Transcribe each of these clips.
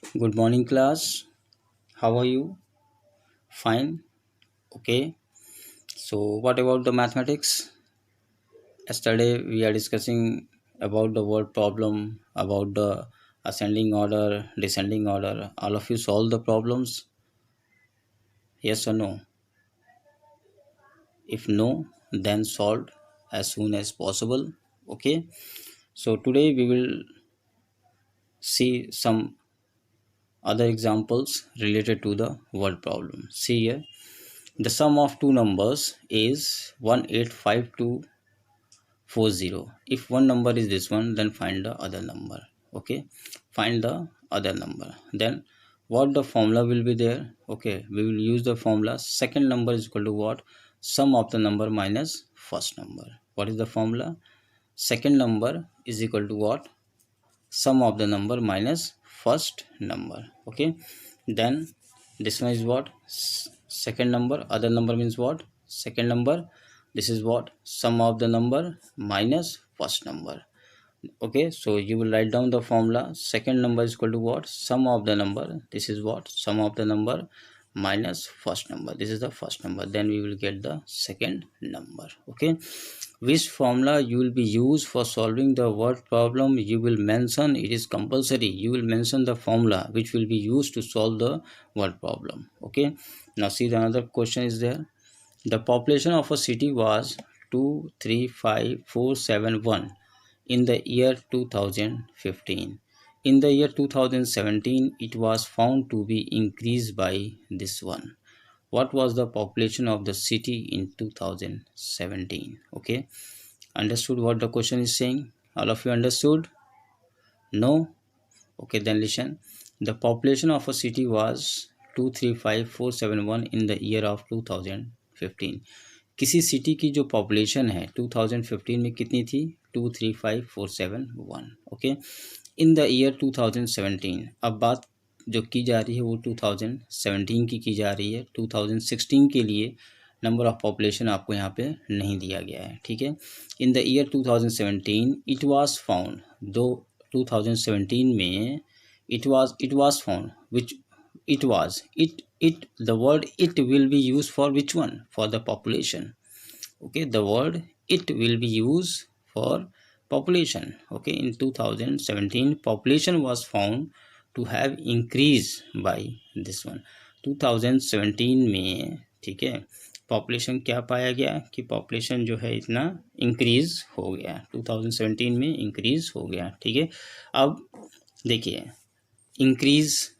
Good morning, class. How are you? Fine. Okay. So, what about the mathematics? Yesterday, we are discussing about the word problem, about the ascending order, descending order. All of you solve the problems? Yes or no? If no, then solved as soon as possible. Okay. So, today we will see some other examples related to the word problem. See here. The sum of two numbers is 185240. If one number is this one, then find the other number. Okay, find the other number. Then what the formula will be there? Okay, we will use the formula. Second number is equal to what? Sum of the number minus first number. What is the formula? Second number is equal to what? Sum of the number minus first number. Okay, then this one is what? Second number. Other number means what? Second number. This is what? Sum of the number minus first number. Okay, so you will write down the formula. Second number is equal to what? Sum of the number. This is what? Sum of the number minus first number. This is the first number. Then we will get the second number. Okay, which formula you will be used for solving the word problem? You will mention. It is compulsory. You will mention the formula which will be used to solve the word problem. Okay, now see, the another question is there. The population of a city was 235471 in the year 2015. In the year 2017, it was found to be increased by this one. What was the population of the city in 2017? Okay, understood what the question is saying? All of you understood? No? Okay, then listen. The population of a city was 235471 in the year of 2015. किसी city की जो population है 2015 में कितनी थी? 235471. Okay, in the year 2017. अब बात जो की जा रही है वो 2017 की जा रही है. 2016 के लिए नंबर ऑफ पॉपुलेशन आपको यहाँ पे नहीं दिया गया है. ठीक है, in the year 2017 it was found. दो 2017 में it was found which it the word it will be used for which one? For the population. Okay, the word it will be used for population. Okay, in 2017 population was found to have increased by this one. 2017 में, ठीक है, population क्या पाया गया कि population जो है इतना इंक्रीज हो गया. 2017 में इंक्रीज हो गया. ठीक है, अब देखिए, increase,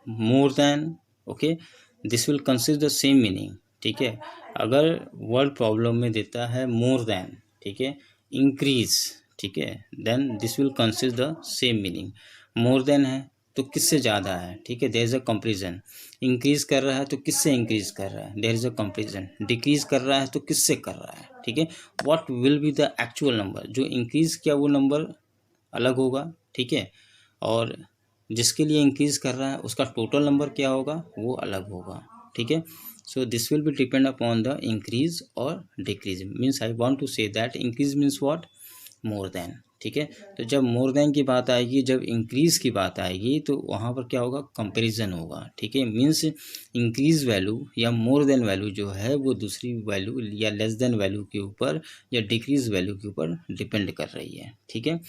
more than. Okay, this will consist the same meaning. ठीक है, अगर वर्ड प्रॉब्लम में देता है मोर देन, ठीक है, इंक्रीज, ठीक है, then this will consist the same meaning. More than है तो किससे ज़्यादा है? ठीक है, there is a comparison. Increase कर रहा है तो किससे इंक्रीज कर रहा है? There is a comparison. Decrease कर रहा है तो किससे कर रहा है? ठीक है, what will be the actual number? जो इंक्रीज किया वो नंबर अलग होगा. ठीक है, और जिसके लिए इंक्रीज कर रहा है उसका टोटल नंबर क्या होगा वो अलग होगा. ठीक है, so this will be depend upon the increase और decrease. Means I want to say that increase means what? More than. ठीक है, तो जब मोर देन की बात आएगी, जब इंक्रीज की बात आएगी तो वहाँ पर क्या होगा? कंपैरिजन होगा. ठीक है, मीन्स इंक्रीज वैल्यू या मोर देन वैल्यू जो है वो दूसरी वैल्यू या लेस देन वैल्यू के ऊपर या डिक्रीज वैल्यू के ऊपर डिपेंड कर रही है. ठीक है,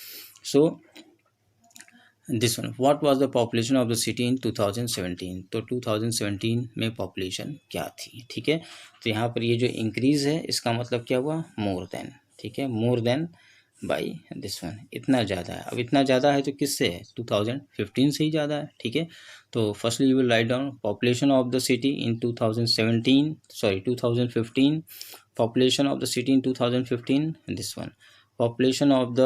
so this one, what was the population of the city in 2017? तो 2017 में पॉपुलेशन क्या थी? ठीक है, तो यहाँ पर ये जो इंक्रीज है इसका मतलब क्या हुआ? मोर देन. ठीक है, more than by this one, इतना ज़्यादा है. अब इतना ज़्यादा है तो किससे है? 2015 से ही ज़्यादा है. ठीक है, तो firstly you will write down population of the city in 2015. Population of the city in 2015, this one. Population of the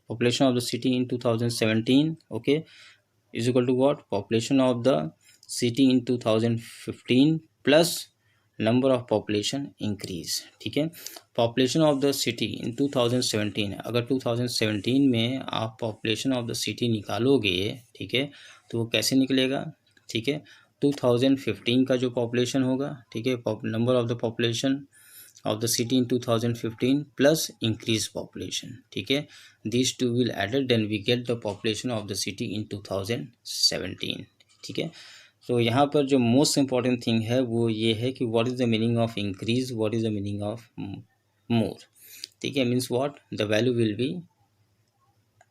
population of the city in 2017, okay, is equal to what? Population of the city in 2015 plus number of population increase. ठीक है, population of the city in 2017, अगर 2017 में आप population of the city निकालोगे, ठीक है, तो वो कैसे निकलेगा? ठीक है, 2015 का जो population होगा, ठीक है, number of the population of the city in 2015 plus increased population, ठीक है, these two will added then we get the population of the city in 2017, ठीक है। तो यहाँ पर जो मोस्ट इम्पॉर्टेंट थिंग है वो ये है कि what is the meaning of increase, what is the meaning of more, ठीक है, means what the value will be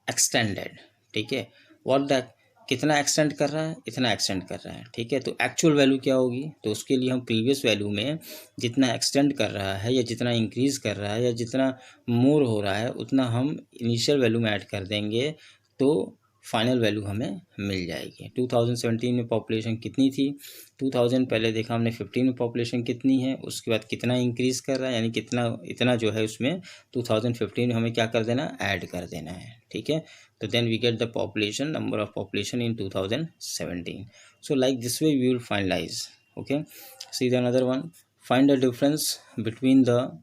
extended, ठीक है, व्हाट द कितना एक्सटेंड कर रहा है, इतना एक्सटेंड कर रहा है, ठीक है। तो एक्चुअल वैल्यू क्या होगी, तो उसके लिए हम प्रीवियस वैल्यू में जितना एक्सटेंड कर रहा है या जितना इंक्रीज कर रहा है या जितना मोर हो रहा है उतना हम इनिशियल वैल्यू में ऐड कर देंगे तो फाइनल वैल्यू हमें मिल जाएगी। 2017 में पॉपुलेशन कितनी थी, 2000 पहले देखा हमने 15 में पॉपुलेशन कितनी है, उसके बाद कितना इंक्रीज़ कर रहा है, यानी कितना इतना जो है उसमें 2015 में हमें क्या कर देना, ऐड कर देना है, ठीक है। तो then we get the population, number of population in 2017। So like this way we will finalise, okay. See the another one, find the difference between the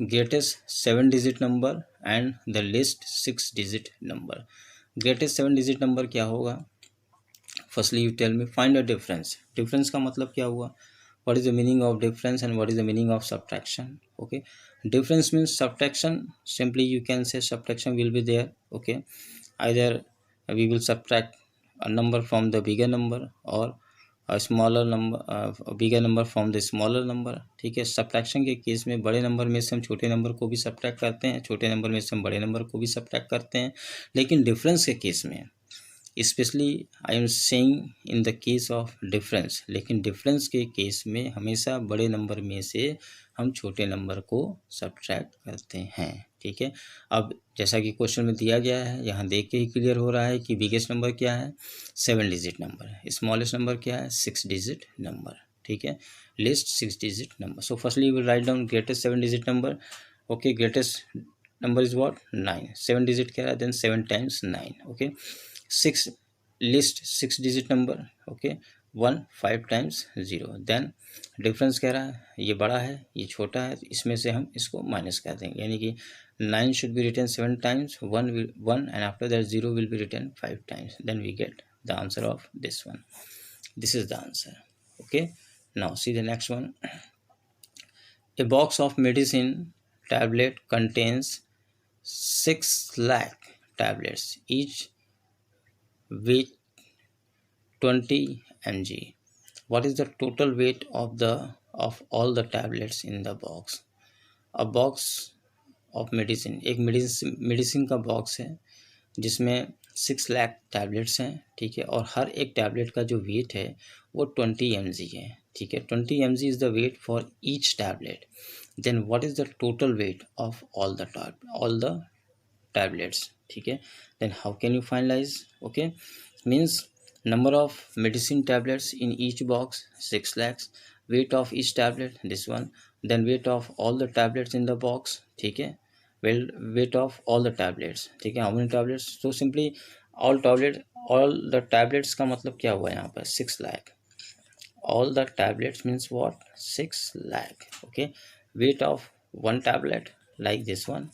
greatest 7 digit number and the least 6 digit number। greatest 7 digit number क्या होगा, firstly you tell me find a difference, difference का मतलब क्या हुआ, what is the meaning of difference and what is the meaning of subtraction, okay. Difference means subtraction, simply you can say subtraction will be there, okay, either we will subtract a number from the bigger number or a smaller number, a bigger number from the smaller number, ठीक है। Subtraction के case में बड़े number में से हम छोटे number को भी सब्ट्रैक्ट करते हैं, छोटे नंबर में से हम बड़े नंबर को भी सब्ट्रैक्ट करते हैं, लेकिन डिफरेंस के केस में specially I am saying in the case of difference, लेकिन डिफरेंस के केस में हमेशा बड़े नंबर में से हम छोटे नंबर को सब्ट्रैक्ट करते हैं, ठीक है। अब जैसा कि क्वेश्चन में दिया गया है, यहाँ देख के ही क्लियर हो रहा है कि बिगेस्ट नंबर क्या है, 7 डिजिट नंबर, स्मॉलेस्ट नंबर क्या है, 6 डिजिट नंबर, ठीक है, least 6 digit number. So firstly will write down greatest 7 digit number, okay, greatest number is what, 9, 7 digit क्या है, then 7 times 9, okay. 6 least 6 digit number, okay, 1 5 times 0, then difference कह रहा है ये बड़ा है ये छोटा है, तो इसमें से हम इसको माइनस कर देंगे, यानी कि 9 should be written 7 times, 1 and after that 0 will be written 5 times, then we get the answer of this one, this is the answer, okay. Now see the next one, a box of medicine tablet contains 6 lakh tablets, each weight 20 mg, what is the total weight of all the tablets in the box। a box of medicine, एक medicine का box है जिसमें 6 lakh tablets हैं, ठीक है, और हर एक tablet का जो वेट है वो 20 mg है, ठीक है, 20 mg is the weight for each tablet, then what is the total weight of all the tablets, ठीक है। then how can you finalize, okay, means number of medicine tablets in each box 6 lakhs, weight of each tablet this one, then weight of all the tablets in the box, ठीक है, well weight of all the tablets, ठीक है, how many tablets, so simply all the tablets का मतलब क्या हुआ यहाँ पर 6 lakh, all the tablets means what 6 lakh, okay, weight of one tablet like this one,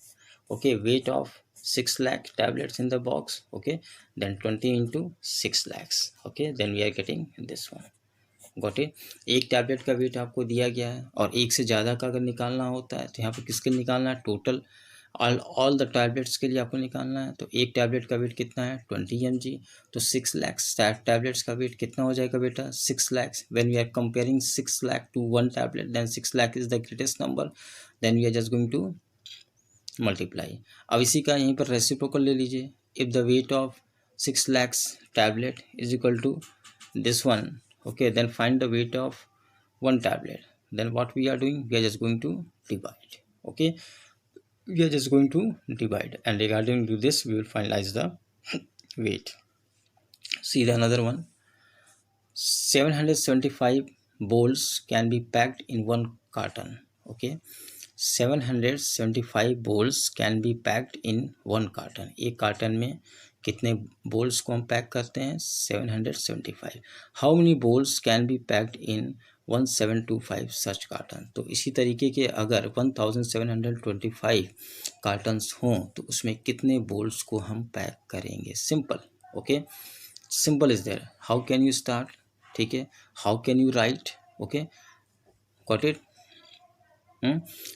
okay, weight of 6 lakh tablets in the box, okay, then 20 into 6 lakhs, okay, then we are getting this one, got it। एक tablet का wait आपको दिया गया है और एक से ज़्यादा का अगर निकालना होता है तो यहाँ पर किसके निकालना है, टोटल ऑल द टैबलेट्स के लिए आपको निकालना है, तो एक टैबलेट का वेट कितना है 20 mg, तो 6 lakhs टैबलेट्स का वेट कितना हो जाएगा बेटा 6 lakhs, when we are comparing 6 lakh to one tablet then 6 lakh is the greatest number, then we are just going to multiply. अब इसी का यहीं पर रेसिप्रोकल ले लीजिए, if the weight of 6 lakhs tablet is equal to this one, okay, then find the weight of one tablet, then what we are doing, we are just going to divide, okay, we are just going to divide, and regarding to this we will finalize the weight। see the another one, 775 bowls can be packed in one carton, okay, 775 bowls can be packed in one carton, एक carton में कितने bowls को हम pack करते हैं 775, how many bowls can be packed in 1725 such carton, तो इसी तरीके के अगर 1725 कार्टन्स हों तो उसमें कितने बोल्स को हम पैक करेंगे, simple, okay, simple is there, how can you start, ठीक है, how can you right, okay, got it,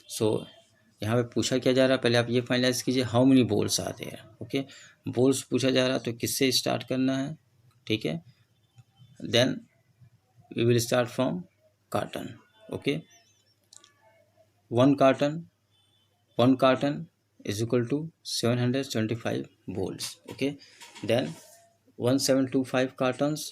so यहाँ पे पूछा क्या जा रहा है, पहले आप ये फाइनलाइज कीजिए, हाउ मेनी बोल्स आते हैं। ओके, बोल्स पूछा जा रहा है तो किससे स्टार्ट करना है, ठीक है, then we will start from carton. Okay, one carton is equal to 775 bolts. Okay, then 1725 cartons.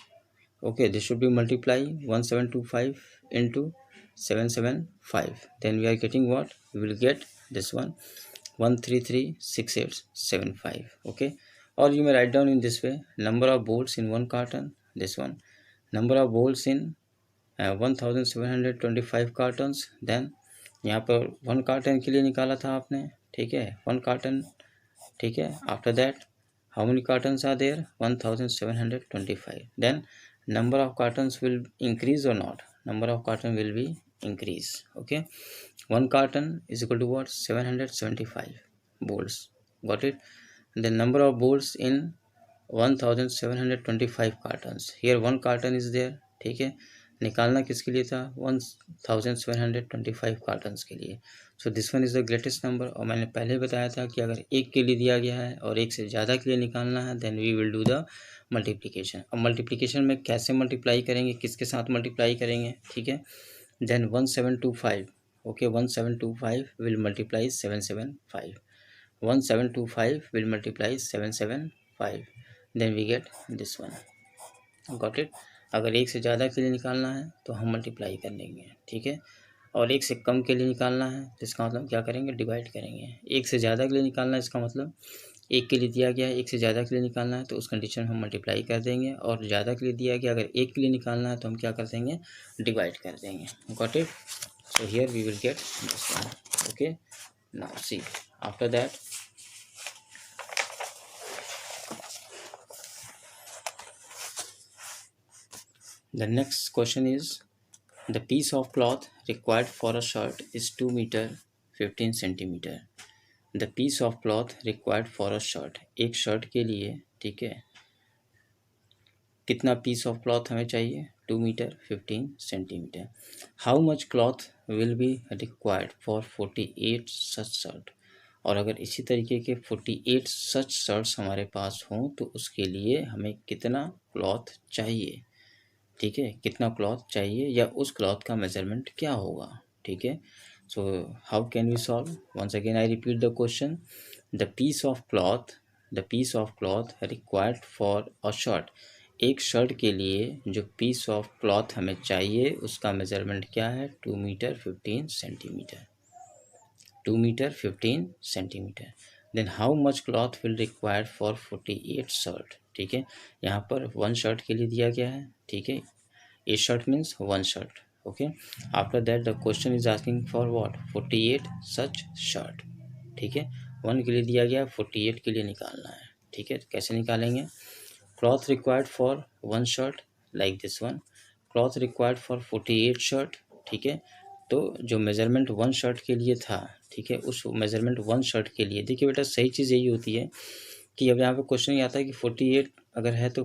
Okay, this should be multiply 1725 into 775, then we are getting what, we will get this one 1336875. Okay, or you may write down in this way, number of bolts in one carton, this one, number of bolts in 1725 cartons, then यहाँ पर one carton के लिए निकाला था आपने, ठीक है, one carton, ठीक है, after that how many cartons are there, 1725, then number of cartons will increase or not, number of carton will be increase. Okay, one carton is equal to what, 775 bolts, got it. The number of bolts in 1725 cartons, here one carton is there, ठीक है, निकालना किसके लिए था, 1725 cottons के लिए। सो this one is the greatest number, और मैंने पहले बताया था कि अगर एक के लिए दिया गया है और एक से ज़्यादा के लिए निकालना है, then we will do the multiplication. अब मल्टीप्लिकेशन में कैसे मल्टीप्लाई करेंगे, किसके साथ मल्टीप्लाई करेंगे, ठीक है, then 1725, okay, 1725 will multiply 775, 1725 will multiply 775, then we get this one, got it. अगर एक से ज़्यादा के लिए निकालना है तो हम मल्टीप्लाई कर लेंगे, ठीक है, और एक से कम के लिए निकालना है तो इसका मतलब क्या करेंगे, डिवाइड करेंगे। एक से ज़्यादा के लिए निकालना है, इसका मतलब एक के लिए दिया गया है, एक से ज़्यादा के लिए निकालना है तो उस कंडीशन में हम मल्टीप्लाई कर देंगे, और ज़्यादा के लिए दिया गया, अगर एक के लिए निकालना है तो हम क्या कर देंगे, डिवाइड कर देंगे, got it. So here we will get this one. Okay, now see after that the next question is, the piece of cloth required for a shirt is 2 meter 15 centimeter. The piece of cloth required for a shirt, एक shirt के लिए, ठीक है, कितना piece of cloth हमें चाहिए, 2 metre 15 centimetre. How much cloth will be required for 48 such shirt, और अगर इसी तरीके के 48 सच शर्ट्स हमारे पास हों तो उसके लिए हमें कितना क्लॉथ चाहिए, ठीक है, कितना क्लॉथ चाहिए या उस क्लॉथ का मेजरमेंट क्या होगा, ठीक है। So how can we solve, once again I repeat the question, the piece of cloth required for a shirt, एक शर्ट के लिए जो पीस ऑफ क्लॉथ हमें चाहिए उसका मेजरमेंट क्या है, 2 metre 15 centimetre, 2 metre 15 centimetre. Then how much cloth will required for 48 shirt, ठीक है, यहाँ पर वन शर्ट के लिए दिया गया है, ठीक है, ए shirt means one shirt. Okay, after that the question is asking for what, 48 such shirt, ठीक है, वन के लिए दिया गया, 48 के लिए निकालना है, ठीक है, कैसे निकालेंगे, cloth required for one shirt like this one, cloth required for 48 shirt, ठीक है, तो जो मेजरमेंट वन शर्ट के लिए था, ठीक है, उस मेजरमेंट वन शर्ट के लिए, देखिए बेटा सही चीज़ यही होती है कि अब यहाँ पे क्वेश्चन ये आता है कि 48 अगर है तो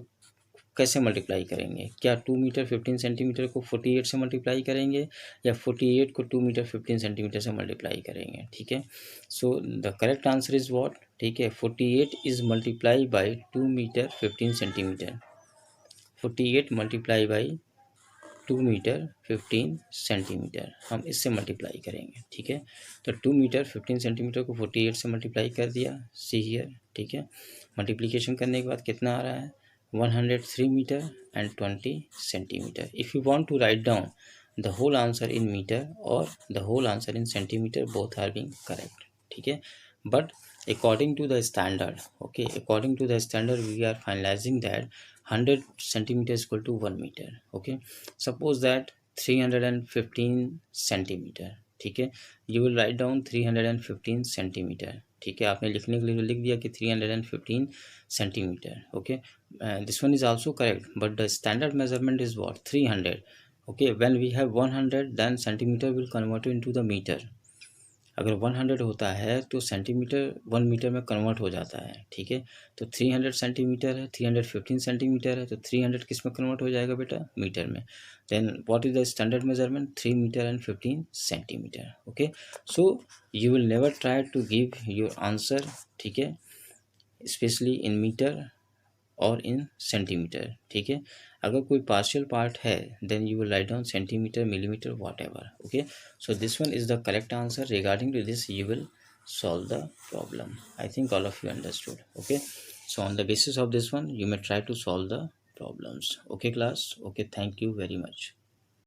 कैसे मल्टीप्लाई करेंगे, क्या 2 मीटर 15 सेंटीमीटर को 48 से मल्टीप्लाई करेंगे या 48 को 2 मीटर 15 सेंटीमीटर से मल्टीप्लाई करेंगे, ठीक है। So the correct answer is what, ठीक है, 48 is multiply by 2 metre 15 centimetre, 48 multiply by 2 metre 15 centimetre, हम इससे मल्टीप्लाई करेंगे, ठीक है। तो 2 मीटर 15 सेंटीमीटर को 48 से मल्टीप्लाई कर दिया, सी हियर, ठीक है, मल्टीप्लिकेशन करने के बाद कितना आ रहा है, 103 meter and 20 centimeter. If you want to write down the whole answer in meter or the whole answer in centimeter, both are being correct, ठीक है, but according to the standard, okay, according to the standard we are finalizing that 100 centimeter is equal to 1 meter. Okay, suppose that 315 centimeter, ठीक है, you will write down 315 centimeter, ठीक है, आपने लिखने के लिए लिख दिया कि 315 centimetre. Okay, this one is also correct, but the standard measurement is what, 300। Okay, when we have 100 then centimetre will convert into the metre, अगर 100 होता है तो सेंटीमीटर 1 मीटर में कन्वर्ट हो जाता है, ठीक है। तो 300 सेंटीमीटर है, 315 सेंटीमीटर है, तो 300 किस में कन्वर्ट हो जाएगा बेटा, मीटर में। Then what is the standard measurement, 3 metre and 15 centimetre. Okay, so you will never try to give your answer, ठीक है, स्पेशली इन मीटर और इन सेंटीमीटर, ठीक है। अगर कोई पार्शियल पार्ट है then you will write down centimetre, millimetre, whatever. Okay, so this one is the correct answer. Regarding to this you will solve the problem. I think all of you understood. Okay, so on the basis of this one you may try to solve the problems. Okay class, okay, thank you very much.